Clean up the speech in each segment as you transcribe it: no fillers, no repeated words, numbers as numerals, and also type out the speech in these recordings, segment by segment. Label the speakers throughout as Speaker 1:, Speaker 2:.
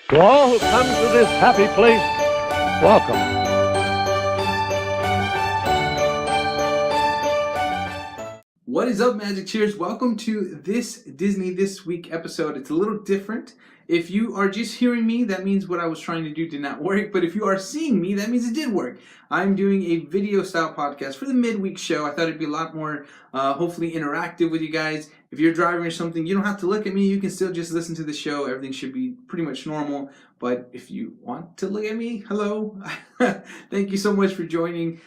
Speaker 1: To all who come to this happy place, welcome.
Speaker 2: What is up, Magic Cheers? Welcome to this Disney This Week episode. It's a little different. If you are just hearing me, that means what I was trying to do did not work. But if you are seeing me, that means it did work. I'm doing a video style podcast for the midweek show. I thought it'd be a lot more, hopefully, interactive with you guys. If you're driving or something, you don't have to look at me. You can still just listen to the show. Everything should be pretty much normal. But if you want to look at me, hello. Thank you so much for joining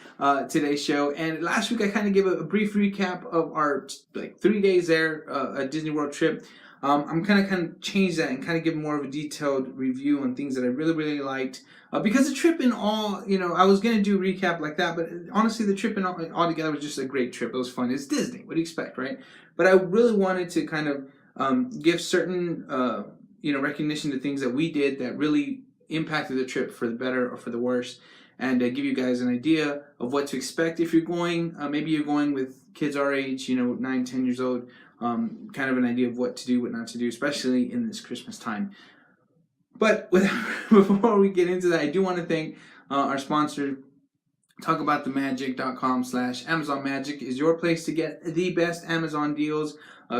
Speaker 2: today's show. And last week I kind of gave a brief recap of our 3 days there, a Disney World trip. I'm kind of change that and kind of give more of a detailed review on things that I really liked. Because the trip in all, I was going to do a recap like that, but honestly, the trip in all together was just a great trip. It was fun. It's Disney. What do you expect, right? But I really wanted to kind of give certain, recognition to things that we did that really impacted the trip for the better or for the worse, and give you guys an idea of what to expect if you're going. Maybe you're going with kids our age, 9, 10 years old. Kind of an idea of what to do, what not to do, especially in this Christmas time. But before we get into that, I do want to thank our sponsor, talkaboutthemagicpodcast.com/Amazon Magic is your place to get the best Amazon deals.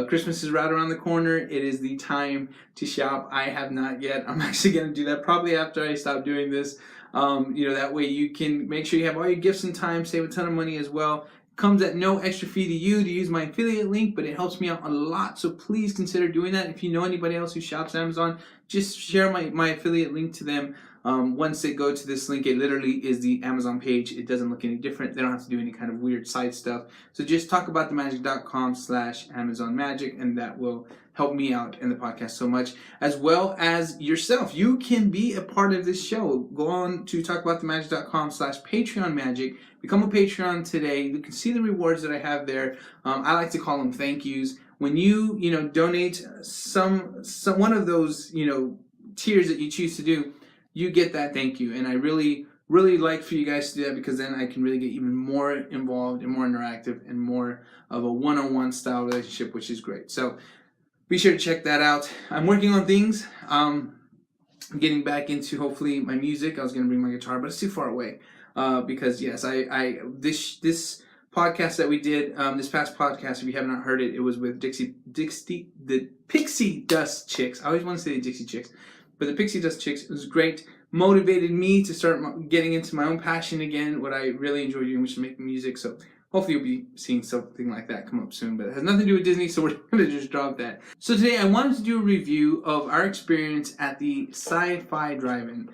Speaker 2: Christmas is right around the corner. It is the time to shop. I have not yet. I'm actually going to do that probably after I stop doing this. That way you can make sure you have all your gifts in time, save a ton of money as well. Comes at no extra fee to you to use my affiliate link, but it helps me out a lot, so please consider doing that. If you know anybody else who shops Amazon, just share my affiliate link to them. Once they go to this link, it literally is the Amazon page. It doesn't look any different. They don't have to do any kind of weird side stuff. So just talkaboutthemagic.com/Amazon Magic, and that will help me out in the podcast so much, as well as yourself. You can be a part of this show. Go on to talkaboutthemagic.com/Patreon Magic. Become a Patreon today. You can see the rewards that I have there. I like to call them thank yous. When you donate some one of those tiers that you choose to do, you get that thank you. And I really like for you guys to do that, because then I can really get even more involved and more interactive and more of a one-on-one style relationship, which is great. So be sure to check that out. I'm working on things. I'm getting back into hopefully my music. I was going to bring my guitar, but it's too far away. Because yes, this podcast that we did, this past podcast, if you have not heard it, it was with the Pixie Dust Chicks. I always want to say the Dixie Chicks, but the Pixie Dust Chicks. It was great. Motivated me to start getting into my own passion again, what I really enjoy doing, which is making music. So hopefully you'll be seeing something like that come up soon, but it has nothing to do with Disney, so we're going to just drop that. So today I wanted to do a review of our experience at the Sci-Fi Drive-In.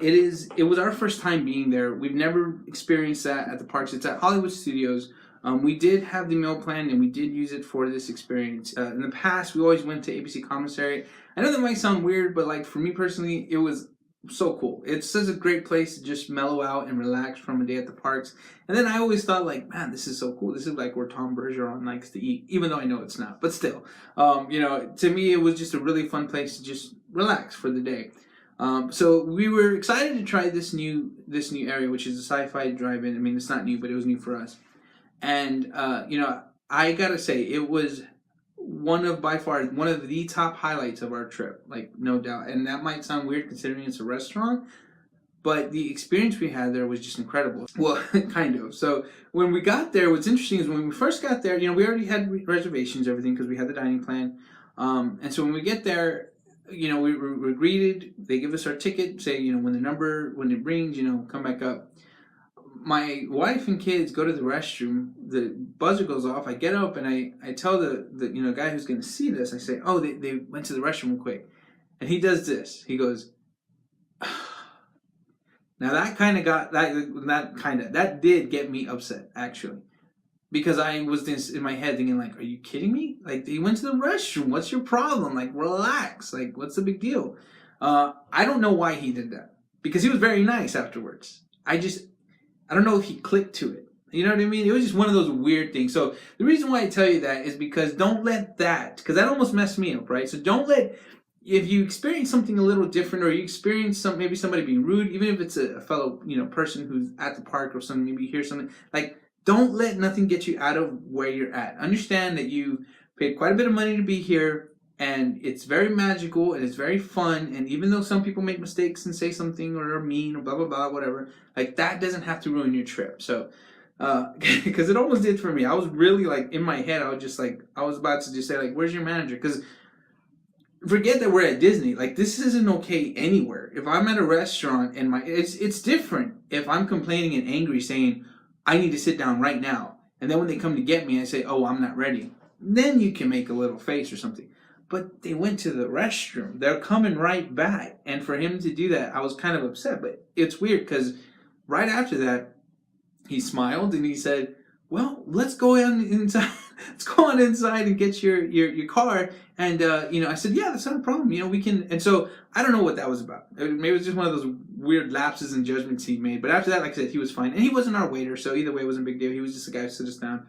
Speaker 2: It was our first time being there. We've never experienced that at the parks. It's at Hollywood Studios. We did have the meal plan, and we did use it for this experience. In the past, we always went to ABC Commissary. I know that might sound weird, but for me personally, it was so cool. It's such a great place to just mellow out and relax from a day at the parks. And then I always thought, man, this is so cool. This is where Tom Bergeron likes to eat, even though I know it's not. But still, to me, it was just a really fun place to just relax for the day. So we were excited to try this new area, which is a Sci-Fi Drive-In. I mean, it's not new, but it was new for us. And I gotta say, it was by far one of the top highlights of our trip, no doubt. And that might sound weird considering it's a restaurant, but the experience we had there was just incredible. Well, kind of. So when we got there, what's interesting is when we first got there, we already had reservations, everything, because we had the dining plan. And so when we get there, we're greeted. They give us our ticket, say, when it rings, come back up. My wife and kids go to the restroom. The buzzer goes off. I get up and I tell the guy who's going to seat us. I say, "Oh, they went to the restroom real quick," and he does this. He goes, now that did get me upset, actually, because I was in my head thinking, are you kidding me? They went to the restroom. What's your problem? Relax. What's the big deal? I don't know why he did that, because he was very nice afterwards. I don't know if he clicked to it. You know what I mean? It was just one of those weird things. So the reason why I tell you that is because don't let that, because that almost messed me up, right? So don't let, if you experience something a little different, or you experience maybe somebody being rude, even if it's a fellow, person who's at the park or something, maybe you hear something, don't let nothing get you out of where you're at. Understand that you paid quite a bit of money to be here. And it's very magical and it's very fun. And even though some people make mistakes and say something or are mean or blah, blah, blah, whatever, like that doesn't have to ruin your trip. So, because it almost did for me. I was really like in my head, I was about to just say, like, where's your manager? Because forget that we're at Disney. Like, this isn't okay anywhere. If I'm at a restaurant and it's different if I'm complaining and angry saying, I need to sit down right now. And then when they come to get me, I say, oh, I'm not ready. Then you can make a little face or something. But they went to the restroom. They're coming right back. And for him to do that, I was kind of upset. But it's weird because right after that, he smiled and he said, well, let's go inside. Let's go on inside and get your car. And, I said, yeah, that's not a problem. We can. And so I don't know what that was about. Maybe it was just one of those weird lapses in judgments he made. But after that, like I said, he was fine. And he wasn't our waiter. So either way, it wasn't a big deal. He was just a guy who sit us down.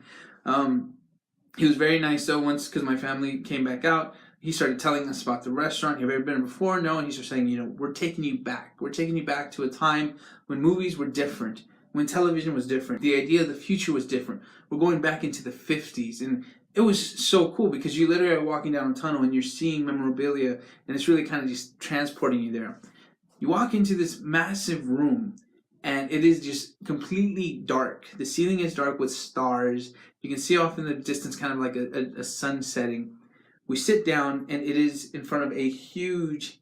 Speaker 2: He was very nice though. Once, because my family came back out, he started telling us about the restaurant. Have you ever been before? No. And he started saying, we're taking you back. We're taking you back to a time when movies were different, when television was different. The idea of the future was different. We're going back into the 50s. And it was so cool because you literally are walking down a tunnel and you're seeing memorabilia and it's really kind of just transporting you there. You walk into this massive room and it is just completely dark. The ceiling is dark with stars. You can see off in the distance kind of like a sun setting. We sit down and it is in front of a huge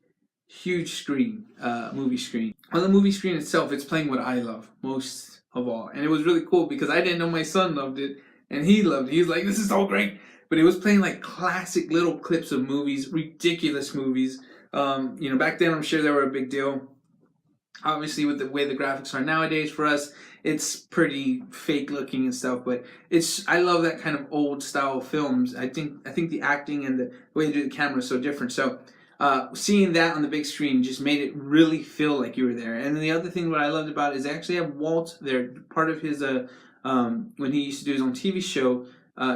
Speaker 2: screen, movie screen. On the movie screen itself, it's playing what I love most of all. And it was really cool because I didn't know my son loved it and he loved it. He was like, this is so great. But it was playing like classic little clips of movies, ridiculous movies. Back then I'm sure they were a big deal. Obviously, with the way the graphics are nowadays for us, it's pretty fake looking and stuff. But I love that kind of old style films. I think the acting and the way they do the camera is so different. So seeing that on the big screen just made it really feel like you were there. And then the other thing what I loved about it is they actually have Walt there. Part of his when he used to do his own TV show,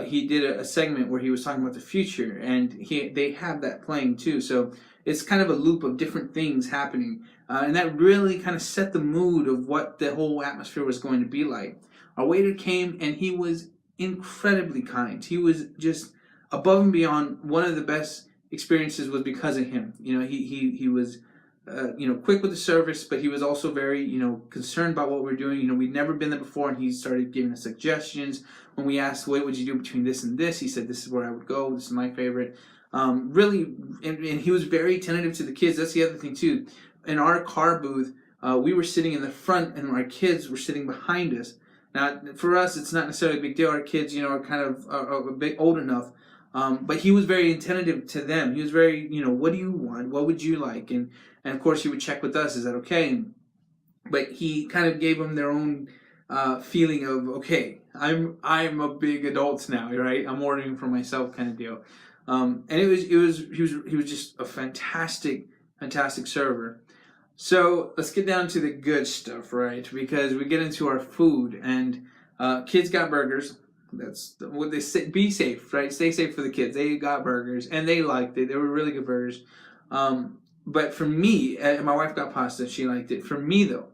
Speaker 2: he did a segment where he was talking about the future, and they have that playing too. So it's kind of a loop of different things happening. And that really kind of set the mood of what the whole atmosphere was going to be like. Our waiter came and he was incredibly kind. He was just above and beyond. One of the best experiences was because of him. He was quick with the service, but he was also very concerned about what we're doing. We'd never been there before, and he started giving us suggestions. When we asked, what would you do between this and this, he said, this is where I would go, this is my favorite. Really, and he was very attentive to the kids. That's the other thing too. In our car booth, we were sitting in the front and our kids were sitting behind us. Now, for us, it's not necessarily a big deal. Our kids, are kind of a bit old enough. But he was very attentive to them. He was very, what do you want? What would you like? And of course, he would check with us. Is that okay? But he kind of gave them their own feeling of, okay, I'm a big adult now, right? I'm ordering for myself, kind of deal. And he was just a fantastic server. So let's get down to the good stuff, right? Because we get into our food, and kids got burgers. That's what they say. Be safe, right? Stay safe for the kids. They got burgers and they liked it. They were really good burgers. But for me, my wife got pasta. She liked it. For me, though,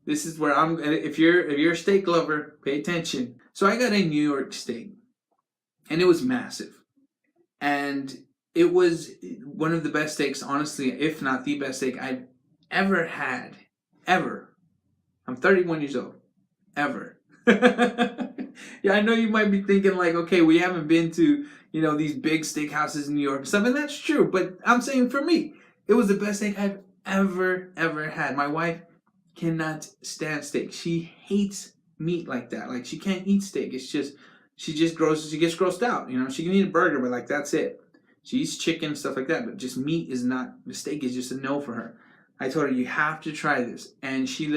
Speaker 2: this is where I'm. If you're a steak lover, pay attention. So I got a New York steak, and it was massive, and it was one of the best steaks, honestly, if not the best steak I've ever had. Ever. I'm 31 years old. Ever. Yeah, I know you might be thinking like, okay, we haven't been to, these big steakhouses in New York and stuff, and that's true. But I'm saying for me, it was the best steak I've ever had. My wife cannot stand steak. She hates meat like that. Like, she can't eat steak. It's just, she gets grossed out. She can eat a burger, but like, that's it. She eats chicken, stuff like that, but just meat is not, the steak is just a no for her. I told her, you have to try this. And she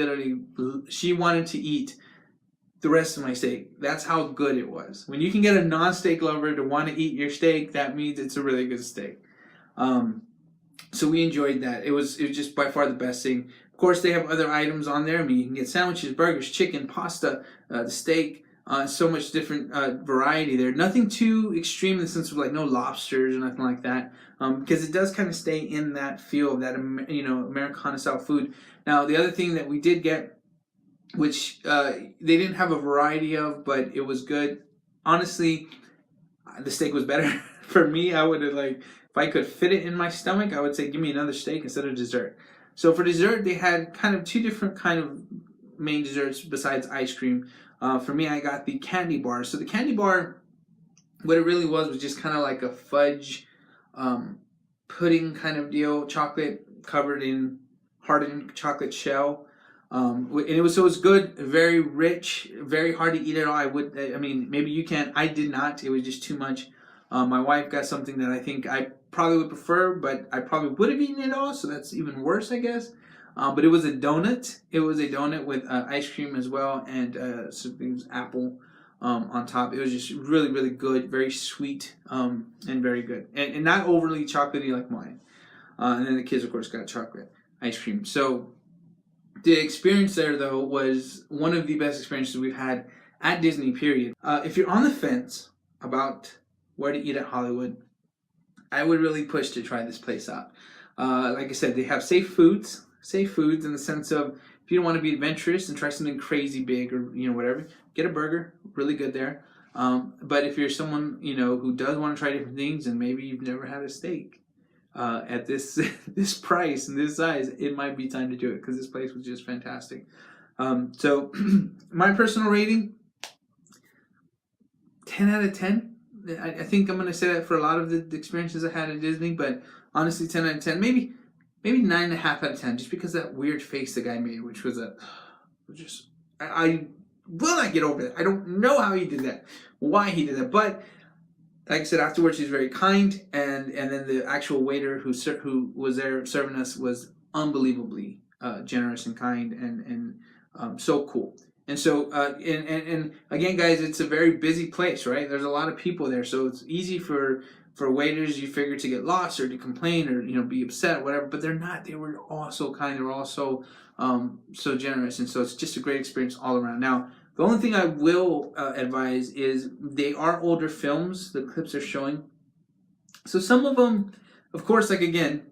Speaker 2: wanted to eat the rest of my steak. That's how good it was. When you can get a non-steak lover to want to eat your steak, that means it's a really good steak. So we enjoyed that. It was just by far the best thing. Of course, they have other items on there. I mean, you can get sandwiches, burgers, chicken, pasta, the steak. So much different variety there. Nothing too extreme in the sense of like no lobsters or nothing like that. Because it does kind of stay in that feel of that Americana style food. Now, the other thing that we did get, which they didn't have a variety of, but it was good. Honestly, the steak was better for me. I would have if I could fit it in my stomach, I would say give me another steak instead of dessert. So for dessert, they had kind of two different kind of main desserts besides ice cream. For me, I got the candy bar. So the candy bar, what it really was just kind of like a fudge pudding kind of deal, chocolate covered in hardened chocolate shell. And it was good, very rich, very hard to eat at all. I mean, maybe you can. I did not. It was just too much. My wife got something that I think I probably would prefer, but I probably would have eaten it all, so that's even worse, I guess. But it was a donut. It was a donut with ice cream as well, and something apple on top. It was just really, really good, very sweet, and very good, and not overly chocolatey like mine. And then the kids, of course, got chocolate ice cream. So the experience there, though, was one of the best experiences we've had at Disney, period. If you're on the fence about where to eat at Hollywood, I would really push to try this place out. Like I said, they have safe foods in the sense of if you don't want to be adventurous and try something crazy big or whatever, get a burger, really good there. But if you're someone who does want to try different things and maybe you've never had a steak at this this price and this size, it might be time to do it because this place was just fantastic. So my personal rating, 10 out of 10. I think I'm going to say that for a lot of the experiences I had at Disney, but honestly, 10 out of 10, maybe 9.5 out of 10, just because that weird face the guy made, which was I will not get over that. I don't know how he did that, why he did that, but like I said, afterwards he was very kind, and then the actual waiter who was there serving us was unbelievably generous and kind and so cool. And so, and again, guys, it's a very busy place, right? There's a lot of people there, so it's easy for waiters, you figure, to get lost or to complain or be upset, whatever. But they're not. They were all so kind. They were all so generous, and so it's just a great experience all around. Now, the only thing I will advise is they are older films. The clips they're showing, so some of them, of course, like again,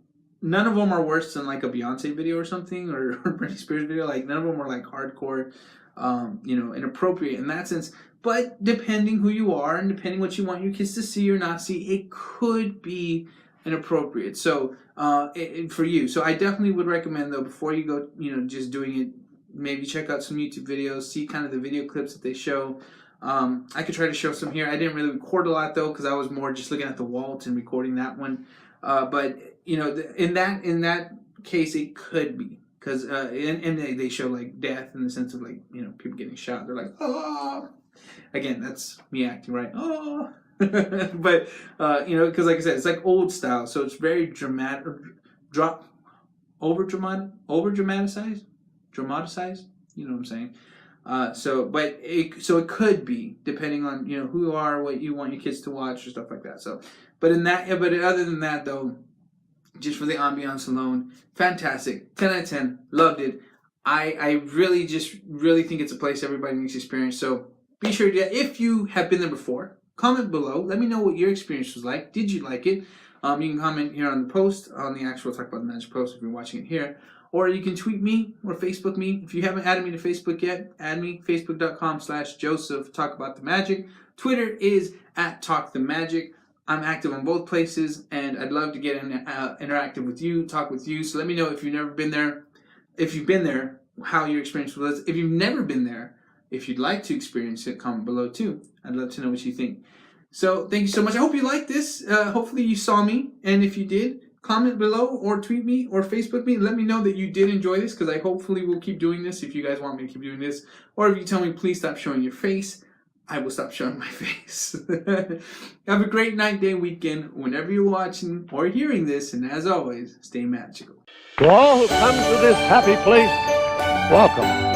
Speaker 2: none of them are worse than like a Beyonce video or something or Britney Spears video. Like none of them are like hardcore. Inappropriate in that sense, but depending who you are and depending what you want your kids to see or not see, it could be inappropriate. So for you, so I definitely would recommend, though, before you go, just doing it, maybe check out some YouTube videos, see kind of the video clips that they show. I could try to show some here. I didn't really record a lot though because I was more just looking at the Walt and recording that one. But in that case, it could be. Because and they show like death in the sense of like people getting shot. They're like, oh, again, that's me acting, right? Oh, but because like I said, it's like old style, so it's very dramatic, over dramatized. You know what I'm saying? So it could be depending on who you are, what you want your kids to watch or stuff like that. So, but other than that though. Just for the ambiance alone, fantastic. 10 out of 10, loved it. I really think it's a place everybody needs to experience. So be sure to, if you have been there before, comment below. Let me know what your experience was like. Did you like it? You can comment here on the post, on the actual Talk About the Magic post if you're watching it here. Or you can tweet me or Facebook me. If you haven't added me to Facebook yet, add me, facebook.com/Joseph Talk About the Magic. Twitter is @TalkTheMagic. I'm active on both places, and I'd love to get interactive with you, talk with you. So let me know if you've never been there. If you've been there, how your experience was. If you've never been there, if you'd like to experience it, comment below too. I'd love to know what you think. So thank you so much. I hope you liked this. Hopefully you saw me, and if you did, comment below or tweet me or Facebook me. Let me know that you did enjoy this, because I hopefully will keep doing this if you guys want me to keep doing this. Or if you tell me please stop showing your face, I will stop showing my face. Have a great night, day, weekend, whenever you're watching or hearing this, and as always, stay magical.
Speaker 1: To all who come to this happy place, welcome.